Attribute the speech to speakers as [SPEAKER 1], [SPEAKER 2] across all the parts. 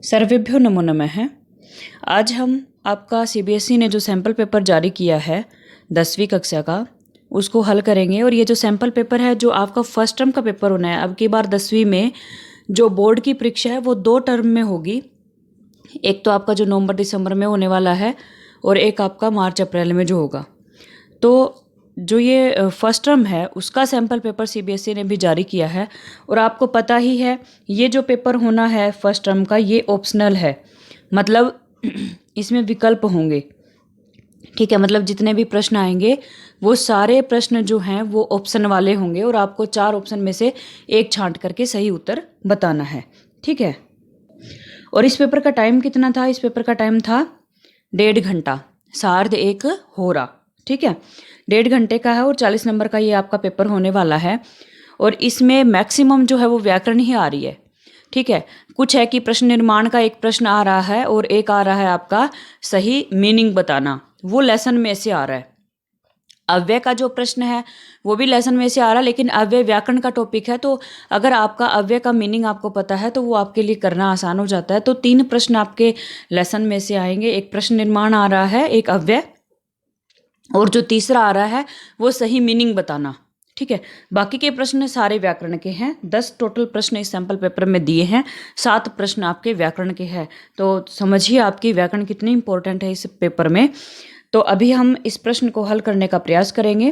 [SPEAKER 1] सर्वेभ्यो नमो नमः। आज हम आपका सीबीएसई ने जो सैम्पल पेपर जारी किया है 10वीं कक्षा का उसको हल करेंगे। और ये जो सैम्पल पेपर है जो आपका फर्स्ट टर्म का पेपर होना है, अब की बार 10वीं में जो बोर्ड की परीक्षा है वो 2 टर्म में होगी। एक तो आपका जो नवंबर दिसंबर में होने वाला है और एक आपका मार्च अप्रैल में जो होगा। तो जो ये फर्स्ट टर्म है उसका सैम्पल पेपर सीबीएसई ने भी जारी किया है। और आपको पता ही है ये जो पेपर होना है फर्स्ट टर्म का ये ऑप्शनल है, मतलब इसमें विकल्प होंगे। ठीक है, मतलब जितने भी प्रश्न आएंगे वो सारे प्रश्न जो हैं वो ऑप्शन वाले होंगे और आपको 4 ऑप्शन में से एक छांट करके सही उत्तर बताना है। ठीक है, और इस पेपर का टाइम कितना था? इस पेपर का टाइम था 1.5 घंटा, सार्ध 1 होरा। ठीक है, 1.5 घंटे का है और 40 नंबर का ये आपका पेपर होने वाला है। और इसमें मैक्सिमम जो है वो व्याकरण ही आ रही है। ठीक है, कुछ है कि प्रश्न निर्माण का एक प्रश्न आ रहा है और एक आ रहा है आपका सही मीनिंग बताना, वो लेसन में से आ रहा है। अव्यय का जो प्रश्न है वो भी लेसन में से आ रहा है, लेकिन अव्यय व्याकरण का टॉपिक है, तो अगर आपका अव्यय का मीनिंग आपको पता है तो वो आपके लिए करना आसान हो जाता है। तो 3 प्रश्न आपके लेसन में से आएंगे, एक प्रश्न निर्माण आ रहा है, एक अव्यय, और जो तीसरा आ रहा है वो सही मीनिंग बताना। ठीक है, बाकी के प्रश्न सारे व्याकरण के हैं। 10 टोटल प्रश्न इस सैम्पल पेपर में दिए हैं, 7 प्रश्न आपके व्याकरण के हैं। तो समझिए आपकी व्याकरण कितनी इंपॉर्टेंट है इस पेपर में। तो अभी हम इस प्रश्न को हल करने का प्रयास करेंगे।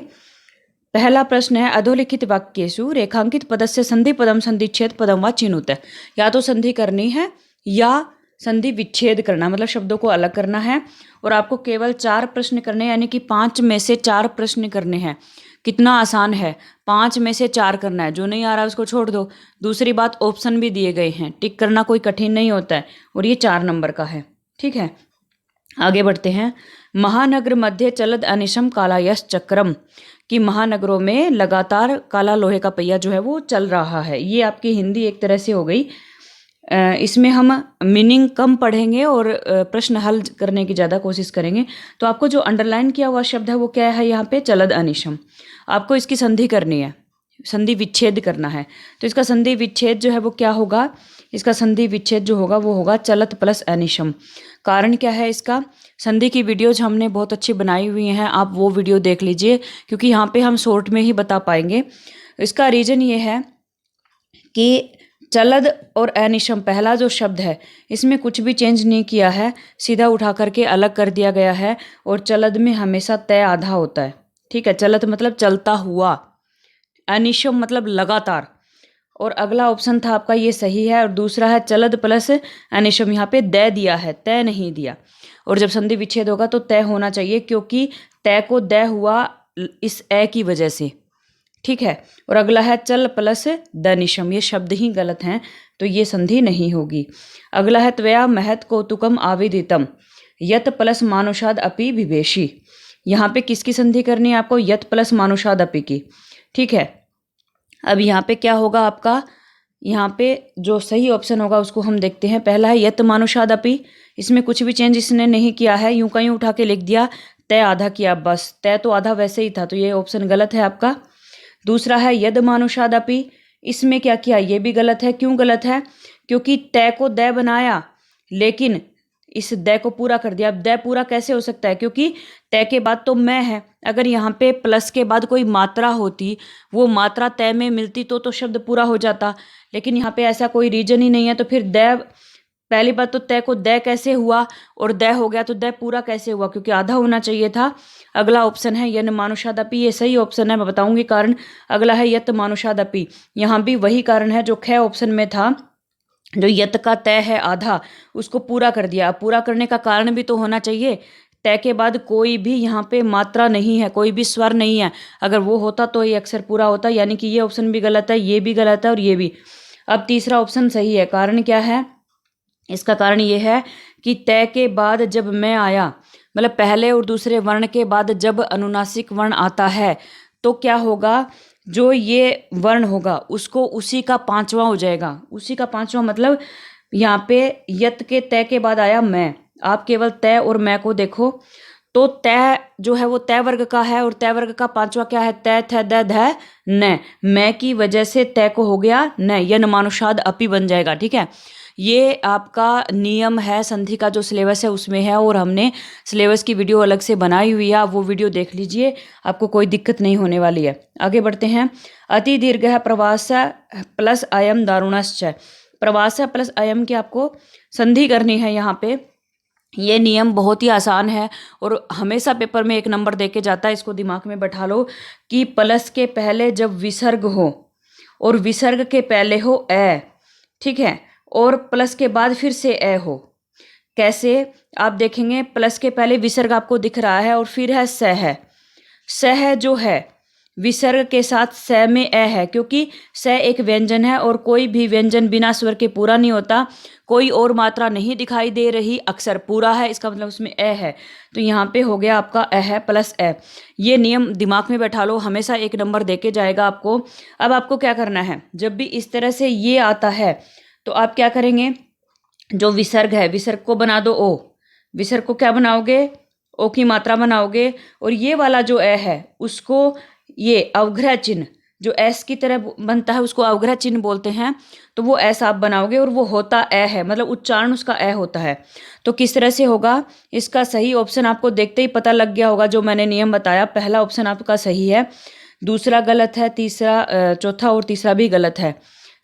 [SPEAKER 1] पहला प्रश्न है, अधोलिखित वाक्येषु रेखांकित पदस्य संधि पदम संधिच्छेद पदम व चिनुत। या तो संधि करनी है या संधि विच्छेद करना, मतलब शब्दों को अलग करना है। और आपको केवल 4 प्रश्न करने, यानी कि 5 में से 4 प्रश्न करने हैं। कितना आसान है, 5 में से 4 करना है, जो नहीं आ रहा है उसको छोड़ दो। दूसरी बात, ऑप्शन भी दिए गए हैं, टिक करना कोई कठिन नहीं होता है, और ये 4 नंबर का है। ठीक है, आगे बढ़ते हैं। महानगर मध्य चलद अनिशम कालायश चक्रम, कि महानगरों में लगातार काला लोहे का पहिया जो है वो चल रहा है। ये आपकी हिंदी एक तरह से हो गई। इसमें हम मीनिंग कम पढ़ेंगे और प्रश्न हल करने की ज़्यादा कोशिश करेंगे। तो आपको जो अंडरलाइन किया हुआ शब्द है वो क्या है? यहाँ पे चलद अनिशम। आपको इसकी संधि करनी है, संधि विच्छेद करना है। तो इसका संधि विच्छेद जो है वो क्या होगा? इसका संधि विच्छेद जो होगा वो होगा चलत प्लस अनिशम। कारण क्या है इसका? संधि की वीडियोज हमने बहुत अच्छी बनाई हुई हैं, आप वो वीडियो देख लीजिए, क्योंकि यहाँ पे हम शॉर्ट में ही बता पाएंगे। इसका रीज़न ये है कि चलद और अनिशम पहला जो शब्द है इसमें कुछ भी चेंज नहीं किया है, सीधा उठा करके अलग कर दिया गया है। और चलद में हमेशा तय आधा होता है। ठीक है, चलत मतलब चलता हुआ, अनिशम मतलब लगातार। और अगला ऑप्शन था आपका ये सही है। और दूसरा है चलद प्लस अनिशम, यहाँ पे दे दिया है, तय नहीं दिया। और जब संधि विच्छेद होगा तो तय होना चाहिए, क्योंकि तय को दय हुआ इस ए की वजह से। ठीक है, और अगला है चल प्लस दनिशम, ये शब्द ही गलत हैं, तो ये संधि नहीं होगी। अगला है त्वया महत कौतुकम आविदितम, यत प्लस मानुषाद अपि विवेशी। यहाँ पे किसकी संधि करनी है आपको? यत प्लस मानुषाद अपि की। ठीक है, अब यहाँ पे क्या होगा आपका? यहाँ पे जो सही ऑप्शन होगा उसको हम देखते हैं। पहला है यत मानुषाद अपि, इसमें कुछ भी चेंज इसने नहीं किया है, यूं का यूं उठा के लिख दिया, तय आधा किया, बस तय तो आधा वैसे ही था, तो ये ऑप्शन गलत है आपका। दूसरा है यद मानुषादपि, इसमें क्या किया? ये भी गलत है। क्यों गलत है? क्योंकि तय को दय बनाया लेकिन इस दय को पूरा कर दिया। अब दय पूरा कैसे हो सकता है? क्योंकि तय के बाद तो मैं है, अगर यहाँ पे प्लस के बाद कोई मात्रा होती, वो मात्रा तय में मिलती तो शब्द पूरा हो जाता, लेकिन यहाँ पे ऐसा कोई रीजन ही नहीं है। तो फिर दय, पहली बात तो तय को दय कैसे हुआ और दय हो गया, तो दय पूरा कैसे हुआ? क्योंकि आधा होना चाहिए था। अगला ऑप्शन है यन मानुषादपि, ये सही ऑप्शन है, मैं बताऊंगी कारण। अगला है यत मानुषादपि, यहाँ भी वही कारण है जो ख ऑप्शन में था। जो यत का तय है आधा, उसको पूरा कर दिया। पूरा करने का कारण भी तो होना चाहिए। तय के बाद कोई भी यहाँ पे मात्रा नहीं है, कोई भी स्वर नहीं है, अगर वो होता तो ये अक्षर पूरा होता। यानी कि ये ऑप्शन भी गलत है, ये भी गलत है और ये भी। अब तीसरा ऑप्शन सही है। कारण क्या है इसका? कारण ये है कि तय के बाद जब मैं आया, मतलब पहले और दूसरे वर्ण के बाद जब अनुनासिक वर्ण आता है तो क्या होगा? जो ये वर्ण होगा उसको उसी का 5वां हो जाएगा। उसी का 5वां मतलब यहाँ पे यत के तय के बाद आया मैं, आप केवल तय और मैं को देखो, तो तय जो है वो तय वर्ग का है, और तय वर्ग का 5वां क्या है? तय थ द ध न, मैं की वजह से तय को हो गया न, यन मानुषाद अपि बन जाएगा। ठीक है, ये आपका नियम है, संधि का जो सिलेबस है उसमें है, और हमने सिलेबस की वीडियो अलग से बनाई हुई है, आप वो वीडियो देख लीजिए, आपको कोई दिक्कत नहीं होने वाली है। आगे बढ़ते हैं। अति दीर्घ प्रवास प्लस अयम दारुणश्च। प्रवास प्लस अयम की आपको संधि करनी है यहाँ पे। ये नियम बहुत ही आसान है और हमेशा पेपर में 1 नंबर दे के जाता है। इसको दिमाग में बैठा लो कि प्लस के पहले जब विसर्ग हो और विसर्ग के पहले हो ए, ठीक है, और प्लस के बाद फिर से ए हो। कैसे आप देखेंगे, प्लस के पहले विसर्ग आपको दिख रहा है और फिर है स है। स जो है विसर्ग के साथ स में ए है, क्योंकि स एक व्यंजन है और कोई भी व्यंजन बिना स्वर के पूरा नहीं होता। कोई और मात्रा नहीं दिखाई दे रही, अक्षर पूरा है, इसका मतलब उसमें ए है। तो यहाँ पे हो गया आपका ए है प्लस ए। ये नियम दिमाग में बैठा लो, हमेशा 1 नंबर दे के जाएगा आपको। अब आपको क्या करना है, जब भी इस तरह से ये आता है तो आप क्या करेंगे, जो विसर्ग है विसर्ग को बना दो ओ। विसर्ग को क्या बनाओगे, ओ की मात्रा बनाओगे, और ये वाला जो ए है उसको ये अवग्रह चिन्ह जो एस की तरह बनता है उसको अवग्रह चिन्ह बोलते हैं। तो वो एस आप बनाओगे और वो होता ए है, मतलब उच्चारण उसका ए होता है। तो किस तरह से होगा, इसका सही ऑप्शन आपको देखते ही पता लग गया होगा, जो मैंने नियम बताया। पहला ऑप्शन आपका सही है, दूसरा गलत है, चौथा और तीसरा भी गलत है।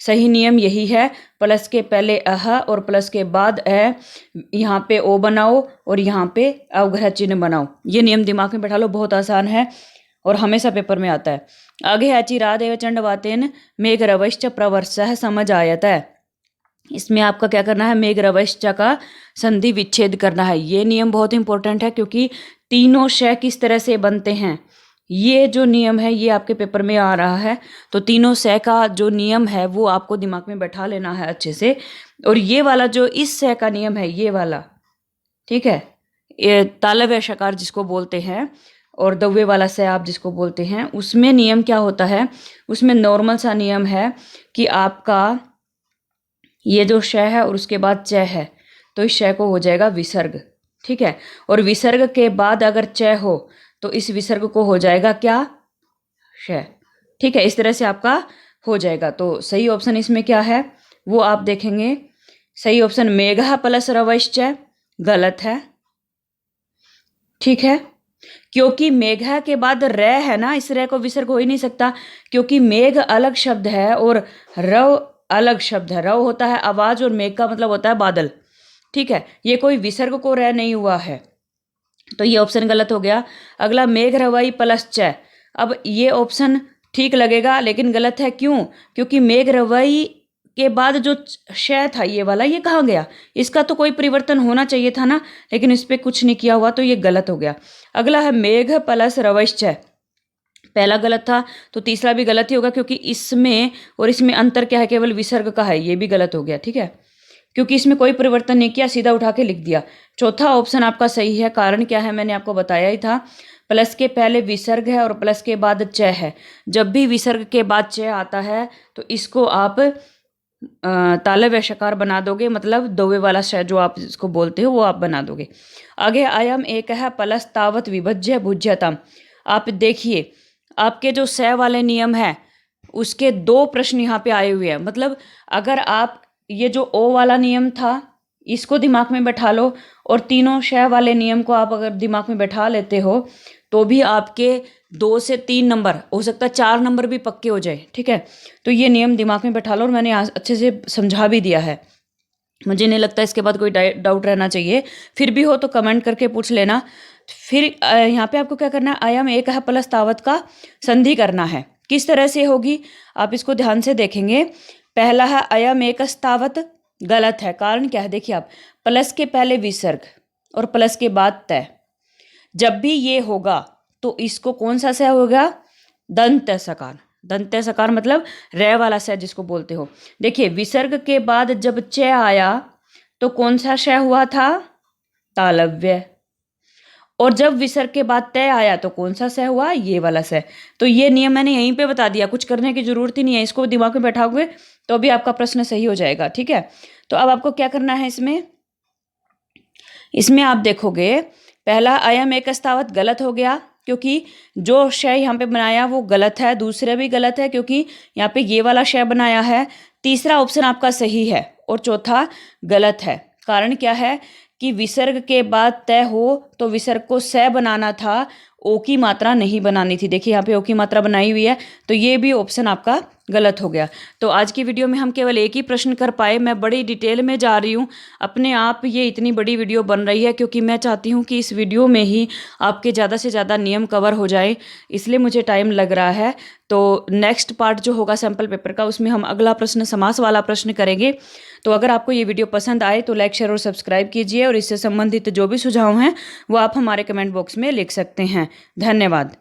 [SPEAKER 1] सही नियम यही है, प्लस के पहले अह और प्लस के बाद ए, यहाँ पे ओ बनाओ और यहाँ पे अवग्रह चिन्ह बनाओ। ये नियम दिमाग में बैठा लो, बहुत आसान है और हमेशा पेपर में आता है। आगे अचिरादेव चंडवातेन मेघरवश्च प्रवर्षः समझ आयत है। इसमें आपका क्या करना है, मेघरवश्च का संधि विच्छेद करना है। ये नियम बहुत इंपॉर्टेंट है, क्योंकि तीनों श किस तरह से बनते हैं, ये जो नियम है ये आपके पेपर में आ रहा है। तो तीनों स का जो नियम है वो आपको दिमाग में बैठा लेना है अच्छे से। और ये वाला जो इस स का नियम है ये वाला, ठीक है, ये तालव्य षकार जिसको बोलते हैं और दव्वे वाला से आप जिसको बोलते हैं, उसमें नियम क्या होता है, उसमें नॉर्मल सा नियम है कि आपका ये जो श है और उसके बाद च है, तो इस श को हो जाएगा विसर्ग, ठीक है। और विसर्ग के बाद अगर च हो तो इस विसर्ग को हो जाएगा क्या, श, ठीक है। इस तरह से आपका हो जाएगा। तो सही ऑप्शन इसमें क्या है वो आप देखेंगे। सही ऑप्शन मेघ प्लस रवश्च गलत है, ठीक है, क्योंकि मेघ के बाद र है ना, इस र को विसर्ग हो ही नहीं सकता, क्योंकि मेघ अलग शब्द है और रव अलग शब्द है। रव होता है आवाज और मेघ का मतलब होता है बादल, ठीक है। ये कोई विसर्ग को र नहीं हुआ है, तो ये ऑप्शन गलत हो गया। अगला मेघ रवई प्लस च, अब ये ऑप्शन ठीक लगेगा लेकिन गलत है। क्यों, क्योंकि मेघ रवई के बाद जो श था ये वाला, ये कहाँ गया, इसका तो कोई परिवर्तन होना चाहिए था ना, लेकिन इस पर कुछ नहीं किया हुआ, तो ये गलत हो गया। अगला है मेघ प्लस रवश्च, पहला गलत था तो तीसरा भी गलत ही होगा, क्योंकि इसमें और इसमें अंतर क्या है, केवल विसर्ग का है, ये भी गलत हो गया, ठीक है, क्योंकि इसमें कोई परिवर्तन नहीं किया, सीधा उठा के लिख दिया। चौथा ऑप्शन आपका सही है। कारण क्या है, मैंने आपको बताया ही था, प्लस के पहले विसर्ग है और प्लस के बाद च है। जब भी विसर्ग के बाद च आता है तो इसको आप तालव्य षकार बना दोगे, मतलब दोवे वाला श जो आप इसको बोलते हो वो आप बना दोगे। आगे अयम एक है प्लस तावत विभज्य भुज्यतम। आप देखिए आपके जो स वाले नियम है उसके 2 प्रश्न यहाँ पे आए हुए हैं। मतलब अगर आप ये जो ओ वाला नियम था इसको दिमाग में बैठा लो और तीनों श वाले नियम को आप अगर दिमाग में बैठा लेते हो तो भी आपके 2 से 3 नंबर, हो सकता है 4 नंबर भी पक्के हो जाए, ठीक है। तो ये नियम दिमाग में बैठा लो और मैंने अच्छे से समझा भी दिया है। मुझे नहीं लगता इसके बाद कोई डाउट रहना चाहिए, फिर भी हो तो कमेंट करके पूछ लेना। फिर यहाँ पे आपको क्या करना है, अयम एक है प्लस तावत का संधि करना है। किस तरह से होगी आप इसको ध्यान से देखेंगे। पहला है अयम एक तावत, गलत है। कारण क्या है, देखिए आप, प्लस के पहले विसर्ग और प्लस के बाद तय, जब भी ये होगा तो इसको कौन सा स होगा, दंत सकार। दंत सकार मतलब रे वाला स जिसको बोलते हो। देखिए विसर्ग के बाद जब च आया तो कौन सा श हुआ था, तालव्य, और जब विसर्ग के बाद तय आया तो कौन सा स हुआ, ये वाला स। तो ये नियम मैंने यहीं पे बता दिया, कुछ करने की जरूरत ही नहीं है। इसको दिमाग में बैठाओगे तो भी आपका प्रश्न सही हो जाएगा, ठीक है। तो अब आपको क्या करना है, इसमें आप देखोगे पहला अयम एक अस्तावत गलत हो गया, क्योंकि जो श यहाँ पे बनाया वो गलत है। दूसरा भी गलत है क्योंकि यहाँ पे ये वाला श बनाया है। तीसरा ऑप्शन आपका सही है और चौथा गलत है। कारण क्या है कि विसर्ग के बाद तय हो तो विसर्ग को स बनाना था, ओ की मात्रा नहीं बनानी थी। देखिए यहाँ पे ओ की मात्रा बनाई हुई है, तो ये भी ऑप्शन आपका गलत हो गया। तो आज की वीडियो में हम केवल एक ही प्रश्न कर पाए। मैं बड़ी डिटेल में जा रही हूँ, अपने आप ये इतनी बड़ी वीडियो बन रही है क्योंकि मैं चाहती हूँ कि इस वीडियो में ही आपके ज़्यादा से ज़्यादा नियम कवर हो जाए, इसलिए मुझे टाइम लग रहा है। तो नेक्स्ट पार्ट जो होगा सैम्पल पेपर का, उसमें हम अगला प्रश्न समास वाला प्रश्न करेंगे। तो अगर आपको ये वीडियो पसंद आए तो लाइक शेयर और सब्सक्राइब कीजिए, और इससे संबंधित जो भी सुझाव हैं वो आप हमारे कमेंट बॉक्स में लिख सकते हैं। धन्यवाद।